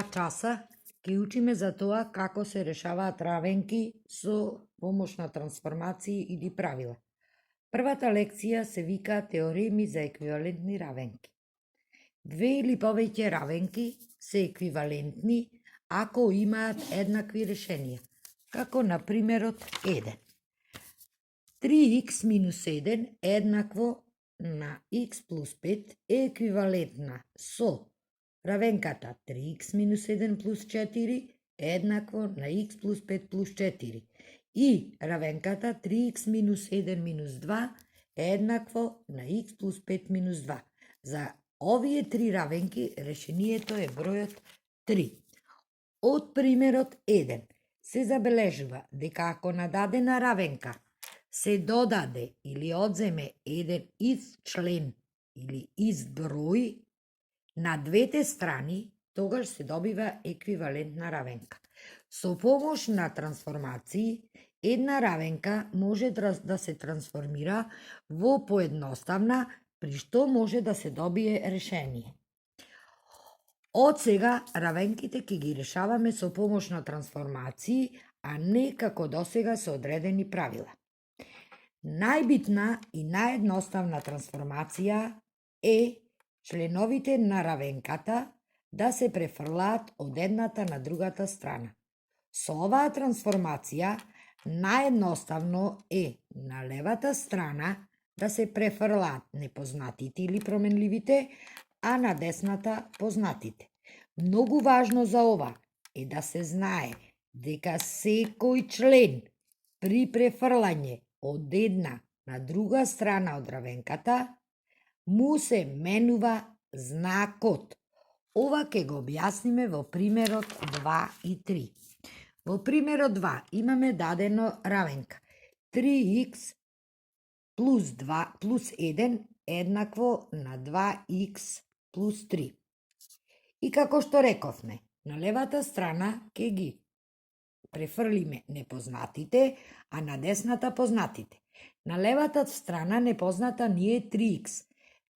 2 часа ќе учиме за тоа како се решаваат равенки со помош на трансформации или правила. Првата лекција се вика теореми за еквивалентни равенки. Две или повеќе равенки се еквивалентни ако имаат еднакви решенија, како на примерот 1. 3x минус 1 е еднакво на x плюс 5 е еквивалентна со равенката 3x минус 1 плюс 4 е еднакво на x плюс 5 плюс 4 и равенката 3x минус 1 минус 2 е еднакво на x плюс 5 минус 2. За овие три равенки решението е бројот 3. Од примерот 1 се забележува дека ако на дадена равенка се додаде или одземе еден ист член или ист број на двете страни, тогаш се добива еквивалентна равенка. Со помош на трансформации, една равенка може да се трансформира во поедноставна, при што може да се добие решение. Од сега равенките ќе ги решаваме со помош на трансформации, а не како досега со одредени правила. Најбитна и наједноставна трансформација е членовите на равенката да се префрлаат од едната на другата страна. Со оваа трансформација наједноставно е на левата страна да се префрлаат непознатите или променливите, а на десната познатите. Многу важно за ова е да се знае дека секој член при префрлање од една на друга страна од равенката му се менува знакот. Ова ќе го објасниме во примерот 2 и 3. Во примерот 2 имаме дадено равенка 3x плюс 2 плюс 1 еднакво на 2x плюс 3. И како што рековме, на левата страна ќе ги префрлиме непознатите, а на десната познатите. На левата страна непозната ни е 3x.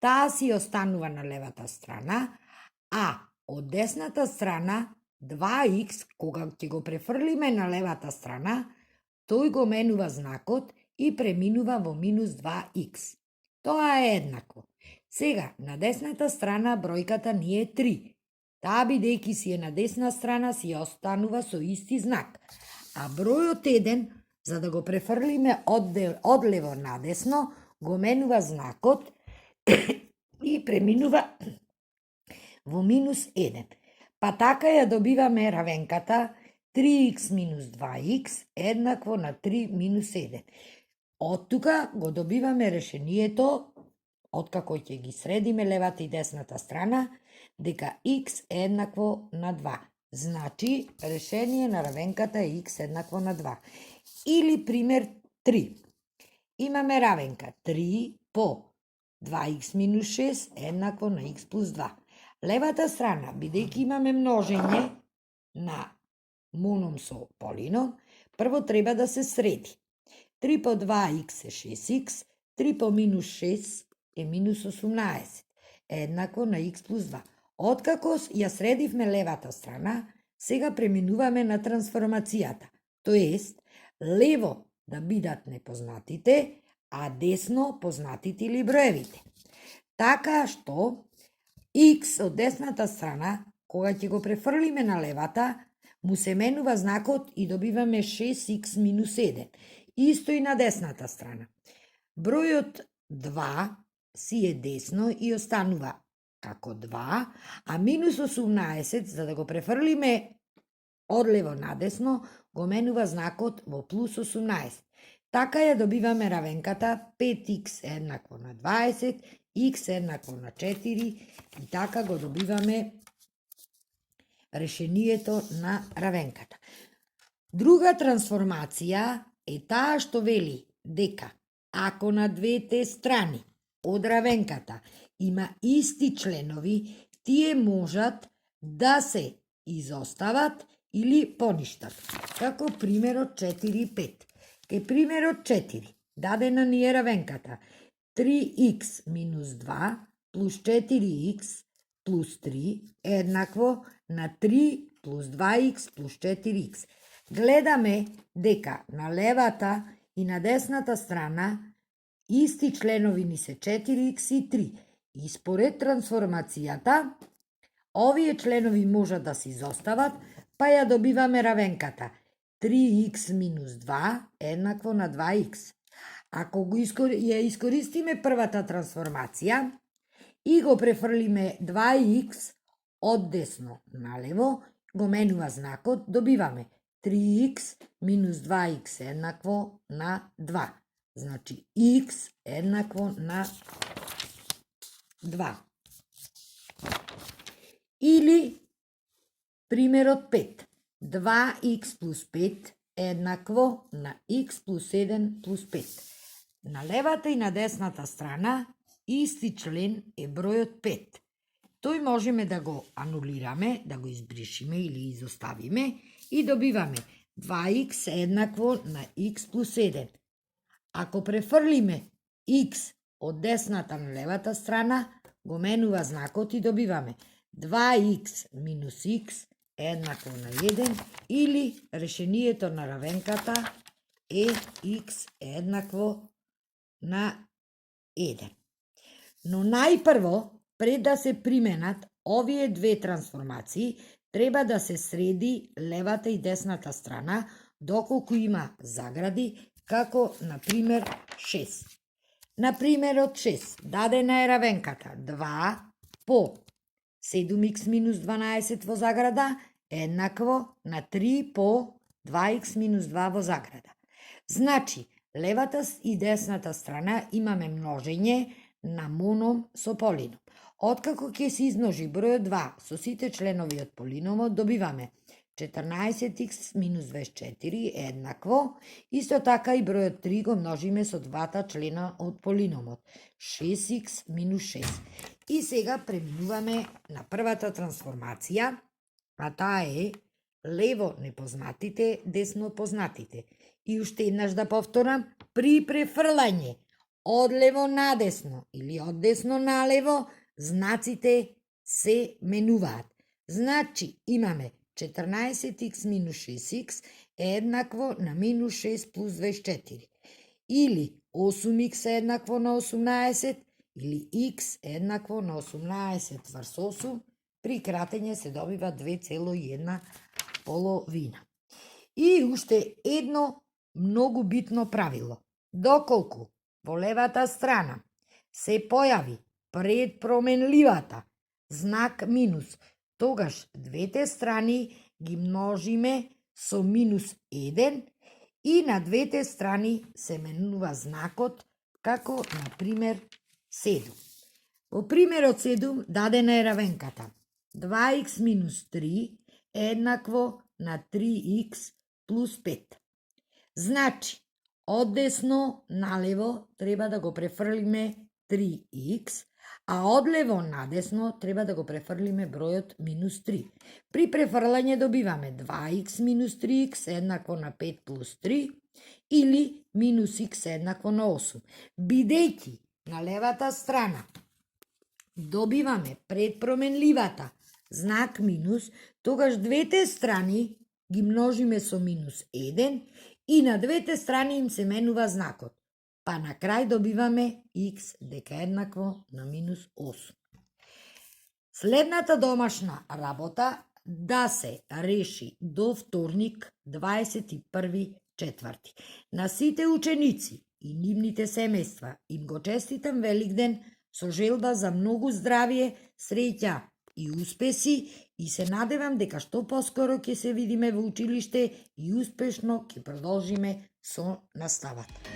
Таа си останува на левата страна, а од десната страна 2x, кога ќе го префрлиме на левата страна, тој го менува знакот и преминува во минус 2x. Тоа е еднакво. Сега, на десната страна бројката ни е 3. Таа бидејќи си е на десна страна си останува со исти знак. А бројот 1, за да го префрлиме од лево на десно, го менува знакот и преминува во минус 1. Па така ја добиваме равенката 3x минус 2x еднакво на 3 минус 1. Од тука го добиваме решението, откако ќе ги средиме левата и десната страна, дека x е еднакво на 2. Значи, решение на равенката е x еднакво на 2. Или пример 3. Имаме равенка 3 по 2x минус 6 еднакво на x плюс 2. Левата страна, бидејќи имаме множење на моном со полином, прво треба да се среди. 3 по 2x е 6x, 3 по минус 6 е минус 18, еднакво на x плюс 2. Откако ја средивме левата страна, сега преминуваме на трансформацијата, тоест лево да бидат непознатите, а десно познатите или броевите. Така што x од десната страна, кога ќе го префрлиме на левата, му се менува знакот и добиваме 6x минус 1. Исто и на десната страна. Бројот 2 си е десно и останува како 2, а минус 18, за да го префрлиме од лево надесно, го менува знакот во плюс 18. Така ја добиваме равенката 5x еднакво на 20, x еднакво на 4 и така го добиваме решението на равенката. Друга трансформација е таа што вели дека ако на двете страни од равенката има исти членови, тие можат да се изостават или поништат. Како примерот 4 и 5. Кај примерот 4, дадена ни е равенката 3x минус 2 плюс 4x плюс 3 еднакво на 3 плюс 2х плюс 4х. Гледаме дека на левата и на десната страна исти членови ни се 4х и 3. И според трансформацијата, овие членови можат да се изостават, па ја добиваме равенката 3х минус 2 еднакво на 2х. Ако ја искористиме првата трансформација и го префрлиме 2х од десно налево, го менува знакот, добиваме 3х минус 2х еднакво на 2. Значи, х еднакво на 2. Или примерот 5. 2х плюс 5 еднакво на х плюс 7 плюс 5. На левата и на десната страна исти член е бројот 5. Тој можеме да го анулираме, да го избришиме или изоставиме и добиваме 2х еднакво на х плюс 7. Ако префрлиме х од десната на левата страна, го менува знакот и добиваме 2х минус х еднакво на 1 или решението на равенката е х еднакво на 1. Но најпрво, пред да се применат овие две трансформации, треба да се среди левата и десната страна, доколку има загради, како, например, 6. Напримерот 6. Дадена е равенката 2 по 7х минус 12 во заграда еднакво на 3 по 2х минус 2 во заграда. Значи, левата и десната страна имаме множење на моном со полином. Откако ќе се измножи бројот 2 со сите членови од полиномот, добиваме 14х минус 24 еднакво, исто така и бројот 3 го множиме со двата члена од полиномот, 6х минус 6. И сега преминуваме на првата трансформација, а таа е лево непознатите, десно познатите. И уште еднаш да повторам, при префрлање од лево надесно или од десно налево, знаците се менуваат. Значи, имаме 14х минус 6х е еднакво на минус 6 плюс 24. Или 8х е еднакво на 18, или х е еднакво на 18 врз 8. При кратење се добива 2,1 половина. И уште едно многу битно правило. Доколку во левата страна се појави пред променливата знак минус, тогаш двете страни ги множиме со минус 1 и на двете страни се менува знакот како, например, 7. Во примерот 7 дадена е равенката 2х минус 3 е еднакво на 3х плюс 5. Значи, од десно налево треба да го префрлиме 3х, а од лево надесно треба да го префрлиме бројот минус 3. При префрлање добиваме 2х минус 3х еднакво на 5 плюс 3 или минус х еднакво на 8. Бидејќи на левата страна добиваме пред променливата знак минус, тогаш двете страни ги множиме со минус 1 и на двете страни им се менува знакот. Па на крај добиваме х дека еднакво на минус 8. Следната домашна работа да се реши до вторник 21.4. На сите ученици и нивните семејства им го честитам Великден со желба за многу здравје, среќа и успеси и се надевам дека што поскоро ќе се видиме во училиште и успешно ќе продолжиме со наставата.